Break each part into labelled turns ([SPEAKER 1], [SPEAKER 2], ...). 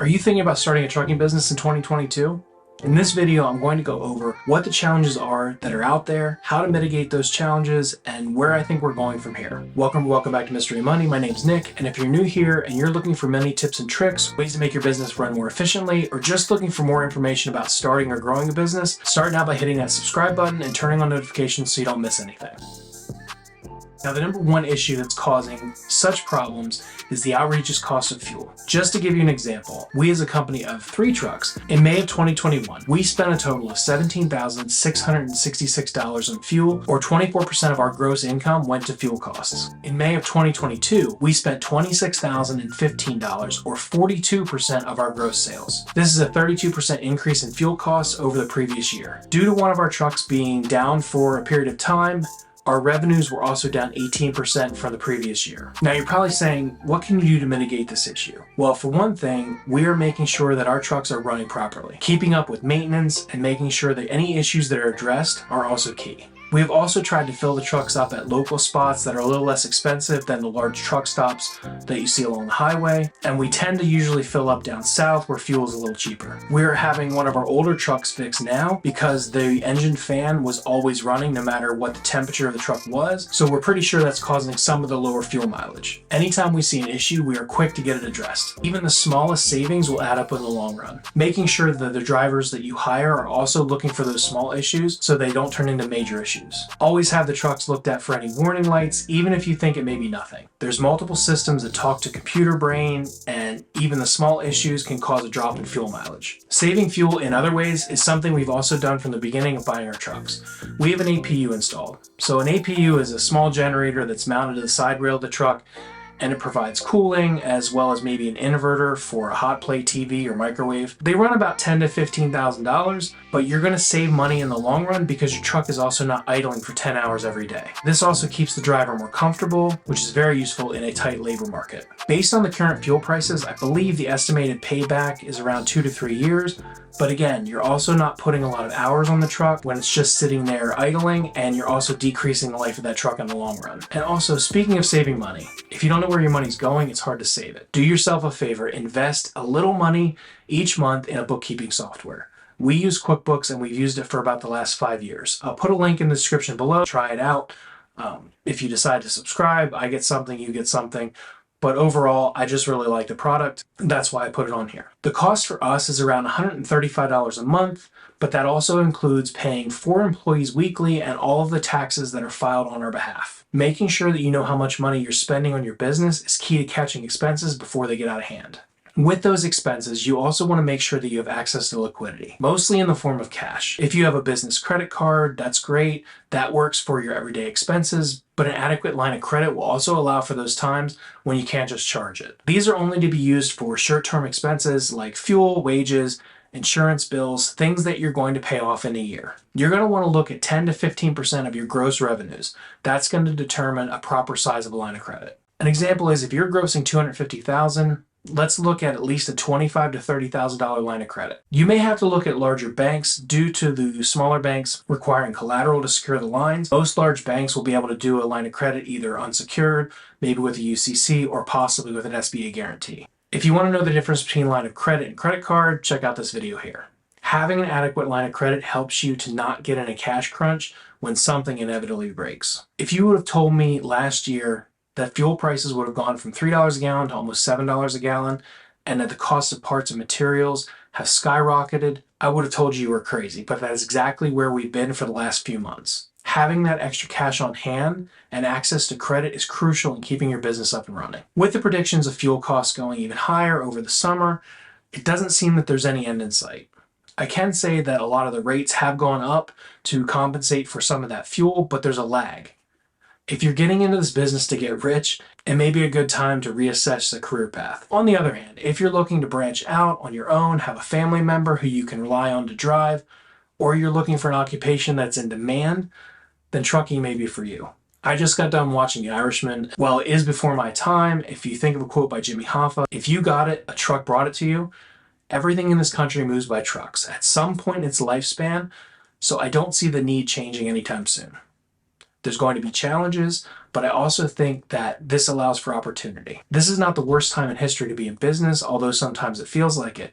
[SPEAKER 1] Are you thinking about starting a trucking business in 2022? In this video, I'm going to go over what the challenges are that are out there, how to mitigate those challenges, and where I think we're going from here. Welcome back to Mystery Money. My name's Nick, and if you're new here and you're looking for many tips and tricks, ways to make your business run more efficiently, or just looking for more information about starting or growing a business, start now by hitting that subscribe button and turning on notifications so you don't miss anything. Now, the number one issue that's causing such problems is the outrageous cost of fuel. Just to give you an example, we as a company of 3 trucks, in May of 2021, we spent a total of $17,666 on fuel, or 24% of our gross income went to fuel costs. In May of 2022, we spent $26,015, or 42% of our gross sales. This is a 32% increase in fuel costs over the previous year. Due to one of our trucks being down for a period of time, our revenues were also down 18% from the previous year. Now you're probably saying, what can you do to mitigate this issue? Well, for one thing, we are making sure that our trucks are running properly. Keeping up with maintenance and making sure that any issues that are addressed are also key. We have also tried to fill the trucks up at local spots that are a little less expensive than the large truck stops that you see along the highway, and we tend to usually fill up down south where fuel is a little cheaper. We're having one of our older trucks fixed now because the engine fan was always running no matter what the temperature of the truck was, so we're pretty sure that's causing some of the lower fuel mileage. Anytime we see an issue, we are quick to get it addressed. Even the smallest savings will add up in the long run. Making sure that the drivers that you hire are also looking for those small issues so they don't turn into major issues. Always have the trucks looked at for any warning lights, even if you think it may be nothing. There's multiple systems that talk to computer brain, and even the small issues can cause a drop in fuel mileage. Saving fuel in other ways is something we've also done from the beginning of buying our trucks. We have an APU installed. So an APU is a small generator that's mounted to the side rail of the truck, and it provides cooling as well as maybe an inverter for a hot plate TV or microwave. They run about $10,000 to $15,000, but you're going to save money in the long run because your truck is also not idling for 10 hours every day. This also keeps the driver more comfortable, which is very useful in a tight labor market. Based on the current fuel prices, I believe the estimated payback is around 2 to 3 years. But again, you're also not putting a lot of hours on the truck when it's just sitting there idling, and you're also decreasing the life of that truck in the long run. And also, speaking of saving money, if you don't know where your money's going, it's hard to save it. Do yourself a favor, invest a little money each month in a bookkeeping software. We use QuickBooks and we've used it for about the last 5 years. I'll put a link in the description below. Try it out. If you decide to subscribe, I get something, you get something. But overall, I just really like the product. That's why I put it on here. The cost for us is around $135 a month, but that also includes paying 4 employees weekly and all of the taxes that are filed on our behalf. Making sure that you know how much money you're spending on your business is key to catching expenses before they get out of hand. With those expenses, you also want to make sure that you have access to liquidity, mostly in the form of cash. If you have a business credit card, that's great. That works for your everyday expenses, but an adequate line of credit will also allow for those times when you can't just charge it. These are only to be used for short-term expenses like fuel, wages, insurance bills, things that you're going to pay off in a year. You're going to want to look at 10 to 15% of your gross revenues. That's going to determine a proper size of a line of credit. An example is if you're grossing $250,000, let's look at least a $25,000 to $30,000 line of credit. You may have to look at larger banks due to the smaller banks requiring collateral to secure the lines. Most large banks will be able to do a line of credit either unsecured, maybe with a UCC, or possibly with an SBA guarantee. If you want to know the difference between line of credit and credit card, check out this video here. Having an adequate line of credit helps you to not get in a cash crunch when something inevitably breaks. If you would have told me last year that fuel prices would have gone from $3 a gallon to almost $7 a gallon, and that the cost of parts and materials have skyrocketed, I would have told you were crazy, but that is exactly where we've been for the last few months. Having that extra cash on hand and access to credit is crucial in keeping your business up and running. With the predictions of fuel costs going even higher over the summer, it doesn't seem that there's any end in sight. I can say that a lot of the rates have gone up to compensate for some of that fuel, but there's a lag. If you're getting into this business to get rich, it may be a good time to reassess the career path. On the other hand, if you're looking to branch out on your own, have a family member who you can rely on to drive, or you're looking for an occupation that's in demand, then trucking may be for you. I just got done watching The Irishman. While it is before my time, if you think of a quote by Jimmy Hoffa, if you got it, a truck brought it to you. Everything in this country moves by trucks at some point in its lifespan, so I don't see the need changing anytime soon. There's going to be challenges, but I also think that this allows for opportunity. This is not the worst time in history to be in business, although sometimes it feels like it.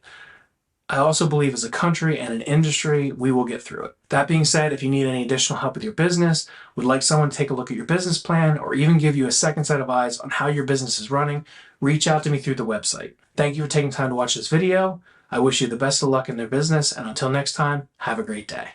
[SPEAKER 1] I also believe as a country and an industry, we will get through it. That being said, if you need any additional help with your business, would like someone to take a look at your business plan, or even give you a second set of eyes on how your business is running, reach out to me through the website. Thank you for taking time to watch this video. I wish you the best of luck in their business, and until next time, have a great day.